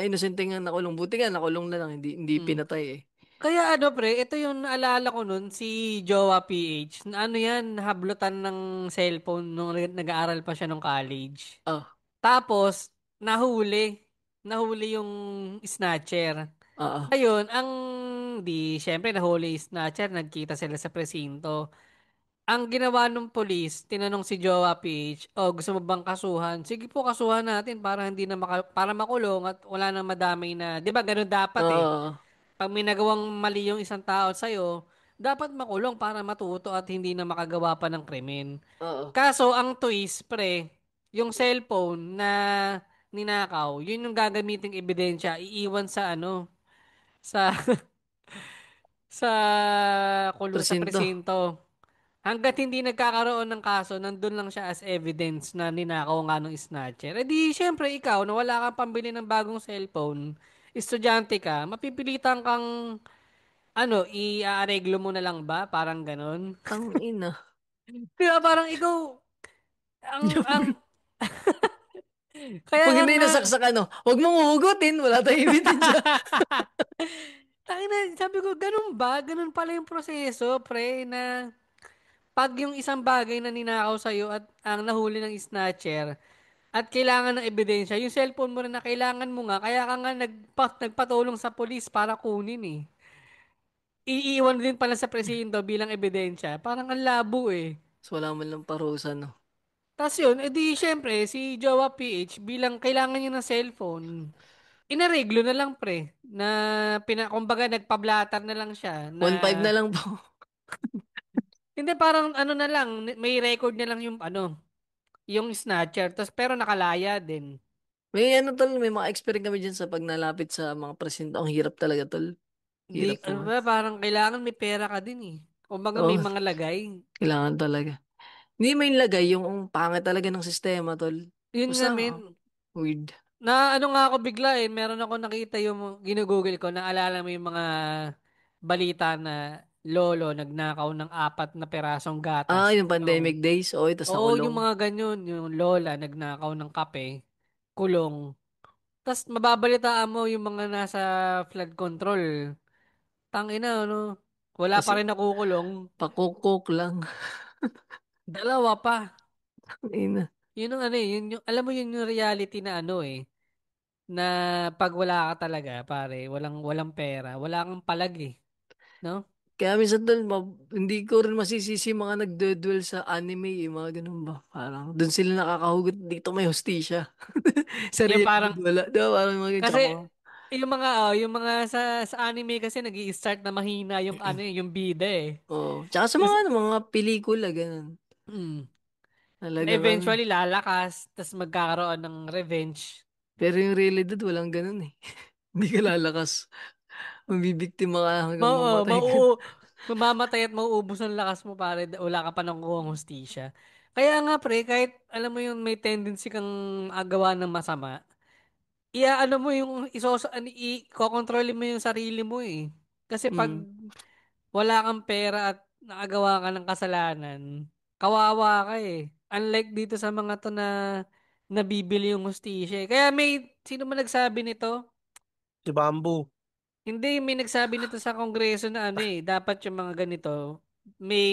inosente nga nakulong. Buti nga nakulong na lang, hindi Mm. pinatay eh. Kaya ano pre, ito yung naalala ko nun, si Jowa PH, na ano yan, nahablutan ng cellphone nung nag-aaral pa siya nung college. Ah, Tapos, nahuli. Nahuli yung snatcher. ah, Ayun, syempre nahuli yung snatcher, nagkita sila sa presinto. Ang ginawa ng polis, tinanong si Jowa PH, oh, gusto mo bang kasuhan? Sige po, kasuhan natin para hindi na para makulong at wala nang madamay na, 'di ba ganun dapat eh. ah, Pag may nagawang mali yung isang tao sa'yo, dapat makulong para matuto at hindi na makagawa pa ng krimen. ah, Kaso, ang twist, pre, yung cellphone na ninakaw, yun yung gagamiting ebidensya, iiwan sa ano, sa, sa, sa presinto. presinto. Hanggat hindi nagkakaroon ng kaso, nandun lang siya as evidence na ninakaw nga ng snatcher. Eh di, syempre, ikaw, na wala kang pambili ng bagong cellphone, estudyante ka, mapipilitan kang i-aareglo mo na lang ba? Parang ganon. Tang ina. Di ba parang ikaw, ang, kaya Pag hindi nga, nasaksak ano, huwag mong huhugutin, wala tayong ebidensya. tangina, sabi ko, ganun ba? Ganun pala yung proseso, pre, na pag yung isang bagay na ninakaw sa'yo at ang nahuli ng snatcher, at kailangan ng ebidensya, yung cellphone mo rin na kailangan mo nga, kaya ka nga nagpatulong sa polis para kunin eh. Iiwan din pala sa presinto bilang ebidensya. Parang ang labo eh. So, wala man lang parusa, no? Tapos yun, edi syempre, si Jowa PH, bilang kailangan niya ng cellphone, inareglo na lang pre, na kumbaga nagpablatar na lang siya, na, 1.5 na lang po. hindi parang ano na lang, may record na lang yung ano, yung snatcher, tapos pero nakalaya din. May ano tol, may mga experience kami dyan sa pag nalapit sa mga presinto. Ang hirap talaga tol. Hindi, Hirap ano naman. ba, parang kailangan may pera ka din eh. Kumbaga may Oo, mga lagay. kailangan talaga. Hindi may lagay yung ang pangit talaga ng sistema tol. Yun nga Basta, men, weird. na ano nga ako bigla eh, meron ako nakita yung ginugoogle ko, naalala mo yung mga balita na lolo nagnakaw ng 4 na pirasong Ah, gatas. yung pandemic Kulong. days. Oo, tas Oo, nakulong. yung mga ganyan, yung lola nagnakaw ng kape, kulong. Tapos mababalitaan mo yung mga nasa flood control. Tangina, ano? Wala Tas pa rin nakukulong. pakukok lang. Dalawa pa. Ina. Yun ang ano eh, alam mo yun yung reality na ano eh, na pag wala ka talaga, pare, walang pera, wala kang palag eh, no? Kaya minsan tol, hindi ko rin masisisi yung mga nagdudwell sa anime, yung mga ganun ba. Parang doon sila nakakahugot, dito may hustisya. Sa Yung realidad parang, wala. Di ba? Parang mga ganun. Tsaka kasi, yung mga sa anime kasi nag-i-start na mahina yung ano yung bida eh. oh, tsaka sa mga, Kasi, ano, mga pelikula, ganun. mm, na Talagang ano. eventually lalakas, tas magkakaroon ng revenge. Pero yung realidad, walang ganun eh. Hindi ka lalakas. Mabibiktima ka hanggang Mau, mamatay mau, ka. mamamatay at mauubos ang lakas mo pare, wala ka pa nakukuha ng hustisya. Kaya nga pre, kahit alam mo yung may tendency kang agawa ng masama, ano mo yung i-control mo yung sarili mo eh. Kasi pag Mm. wala kang pera at nakagawa ka ng kasalanan, kawawa ka eh. Unlike dito sa mga to na nabibili yung hustisya eh. Kaya sino man nagsabi nito? Si Bamboo. Hindi, may nagsabi nito sa kongreso na ano eh, dapat yung mga ganito, may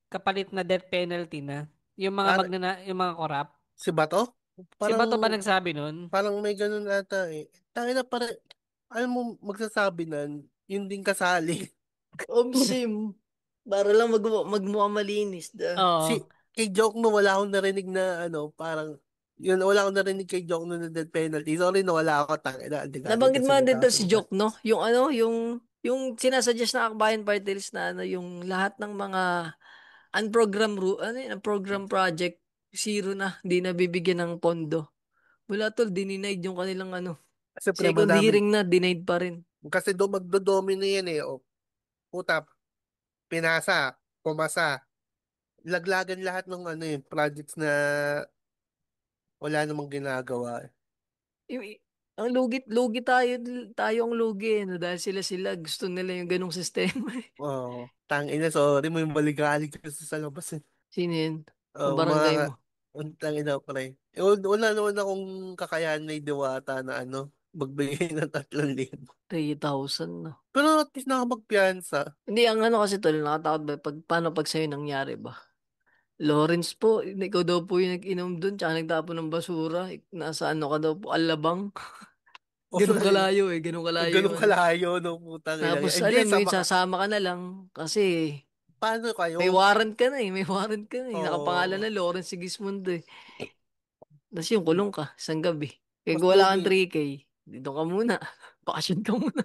kapalit na death penalty na. Yung mga Para, yung mga korap. si Bato? Si Parang, Bato ba nagsabi nun? parang may ganun ata eh. Tangina alam mo, magsasabi nan, yun din kasali. Omsim. Para lang magmukhang malinis. Da. Si, Oo. kay Joke no, wala akong narinig na parang, yun, wala akong narinig kay Joke no na death penalty. Sorry na wala ako, tangina, hindi ka Nabanggit mo din to si nagkasalita. Joke, no? Yung ano, yung sinasuggest na Akbayan Party List na ano, yung lahat ng mga ano yun, program project, zero na, hindi na bibigyan ng pondo. Wala tol, dininade yung kanilang ano. Kasi Second hearing na, denied pa rin. kasi magdodomino yan eh. O, puta, pinasa, pumasa. Laglagan lahat ng projects na wala namang ginagawa. Yung, ang lugi tayo ang lugi, no? Dahil sila gusto nila yung ganong sistema. Oo. Tangina, sorry mo yung baligalig kasi sa labas eh. Sino yun? Kabarangay Mga, mo. tangina pre. Wala naman akong kakayahan na diwata na magbigay ng 3,000. 3,000, no? Pero at least nakapagpiyansa. Hindi, ang ano kasi tol, nakatakot ba? Paano pag sa'yo nangyari ba? Lawrence po, ikaw daw po yung nag-inom dun, tsaka nagtapon ng basura. Nasa ano ka daw po, Alabang. O, Ganun kalayo eh, ganun kalayo yung ganun ano. kalayo, no, putang ina. Tapos Hindi, alam mo yun, sasama ka na lang kasi paano may kayo? warrant ka na eh, may warrant ka na eh. Nakapangalan Oo. na Lawrence Sigismundo eh. Tapos yung kulong ka, isang gabi. Kaya Mas kung wala kang lugi. 3K, dito ka muna. Bakasyon ka muna.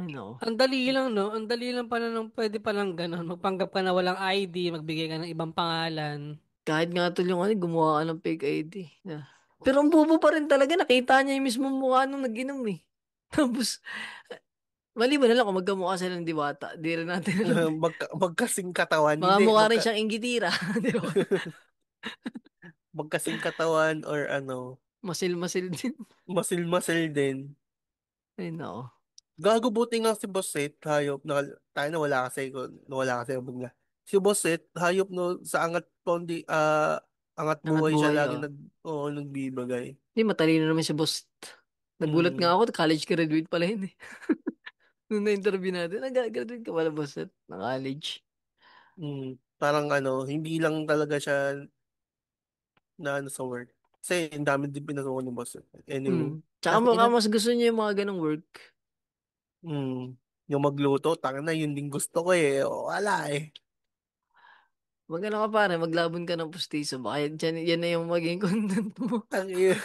Ano? Ang dali lang, no? Ang dali lang pala nung pwede palang ganun. Magpanggap ka na walang ID, magbigay ka ng ibang pangalan. Kahit nga tol yung ano, gumawa ka ng fake ID. Yeah. Pero ang bobo pa rin talaga, nakita niya yung mismong mukha nung nag-inom eh. Tapos, maliban na lang kung magkamukha silang diwata. Di rin natin alam eh. Magkasing katawan. Mga Hindi, mukha rin siyang inggitira. Di ba? magkasing katawan or Masil-masil din. masil-masil din. Ay, nako. Gago buti nga si Bosset, hayop na tayo na wala kasi ako bigla. Si Bosset, hayop no sa angat Angat buhay siya buhay, lagi oh. nagbibigay. Hindi, matalino naman si boss. Nagulat nga Mm, ako, college graduate pala yun eh. Nung na-interview natin, nag-graduate ka pala boss ng college. parang hindi lang talaga siya na sa work. Kasi ang dami din pinasukan ni Bosset. Anyway, Tsaka ang baka ina, mas gusto niya yung mga ganong work. mm, yung magluto, tanga na yun din gusto ko eh. O, wala eh. Magano ka pare, maglabon ka ng pustiso. Baka yan na yung maging content mo. Ang ina,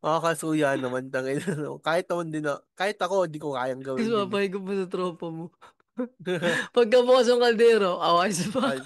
makakasuya naman, tanga ina. Kahit naman din kahit ako, hindi ko kayang Kasi gawin yun eh. mapahig ko pa sa tropa mo. Pagkabukas ng kaldero, away sa pa. Ay,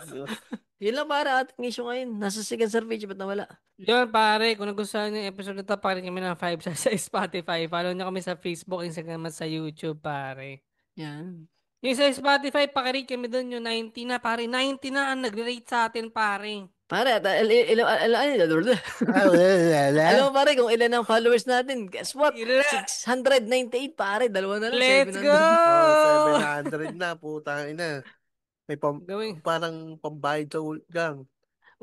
Yun lang pare, ating issue ngayon. Nasa second survey, ba't nawala? Yun, pare, kung nagustuhan niyo yung episode na to, pare kami ng 5 sa Spotify. Follow niyo kami sa Facebook, Instagram at sa YouTube, pare. Yan. Yung sa Spotify, pakirate kami doon yung 90 na, pare. 90 na ang nag-rate sa atin, pare. Pare, alam mo pare kung ilan ang followers natin. Guess what? Ila, 698 pare. Dalawa na lang, let's 700. oh, go! 700 na, putang ina. May Gawin. parang pambayad sa gang.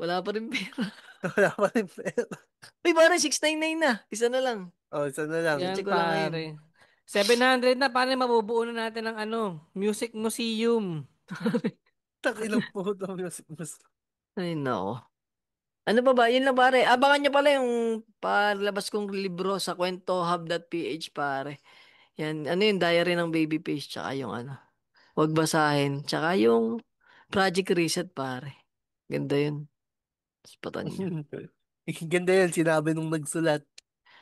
Wala pa rin pera. Wala pa rin pera. Uy, pare, 699 na. Isa na lang. Oh, isa na lang. Yan, I-check ko lang ngayon. pare. 700 na, pare, mabubuo na natin ng music museum. Takilang po daw mas. Ay, nako. Ano pa ba? Yun lang pare. Abangan nyo pala yung palabas kong libro sa kwentohub.ph pare. Yan. Ano yung diary ng baby face tsaka yung ano. Huwag basahin. Tsaka yung Project Reset, pare. Ganda yun. Spatan niya. Ganda yan, sinabi nung nagsulat.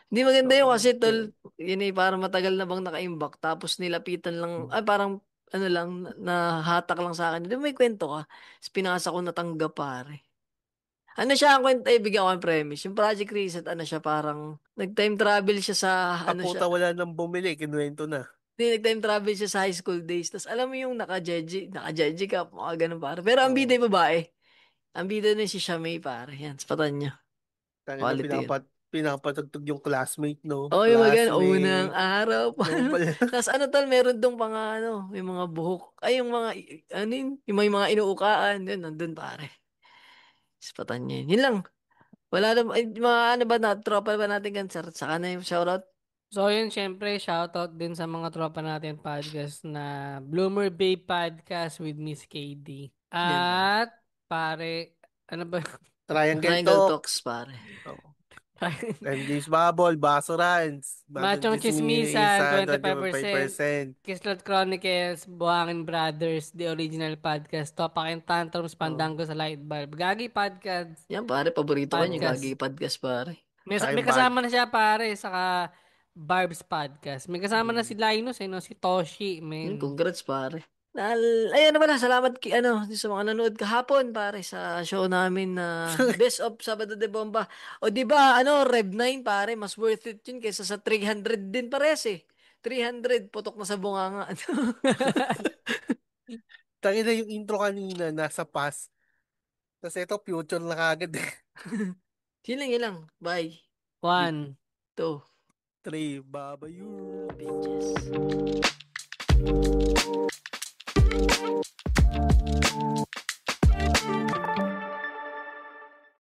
Hindi maganda yun kasi Okay. tol, yun eh, parang matagal na bang naka-imbak tapos nilapitan lang, ay parang ano lang, nahatak lang sa akin. Hindi may kwento ka. Tapos pinasa ko natanggap pare. Ano siya ang kwento, bigyan ko ang premise. Yung Project Reset, ano siya, parang nag-time travel siya sa, ano siya, Kaputa wala nang bumili, kinuwento na. hindi, nag-time travel siya sa high school days. Tapos alam mo yung naka-jeje ka, mga ganun pare. Pero ang bida Oo. yung babae. Ang bida na si Shamay pare. Yan, spatan niya. Tangina Quality yun. pinapatugtog yung classmate, no? Oh, yung mga ganun, unang Classmate. araw pa. No, pala. Tapos ano tol, meron dong mga ano, may mga buhok. Ay, yung mga, ano yun, yung may mga inuukaan. Yun, nandun pare. Spatan niya yun. Yun lang. Wala na, ay, mga ano ba na, tropa ba natin cancer? Saka na yung shoutout. So yun, syempre, shoutout din sa mga tropa natin podcast na Bloomer Bay Podcast with Miss KD. Yan pare. At, pare, ano ba? Triangle Triangle Talk. Talks pare. Oh. MJ's Bubble, Basurans, Batang Machong Chismisan, Chismisan, 25%. 25%. Kislot Chronicles, Buhangin Brothers, The Original Podcast, Topakin Tantrums, Oh. Pandango sa Light Bulb, Gagi Podcast, Yan pare, paborito ko yung Podcast. Gagi Podcast pare. Saka May yung kasama na siya pare, saka Barb's Podcast. May kasama na Mm. si Linus, no? Si Toshi, men. Congrats pare. Ay, ano pala, salamat sa mga nanood kahapon pare sa show namin na Best of Sabado de Bomba. O di ba Rev 9 pare, mas worth it yun kaysa sa 300 din pares eh. 300 putok na sa bunganga. Tangina yung intro kanina, nasa past. Tapos ito, future na kagad. Yun lang. Bye. 1. 2. 3, babayu. Bitches.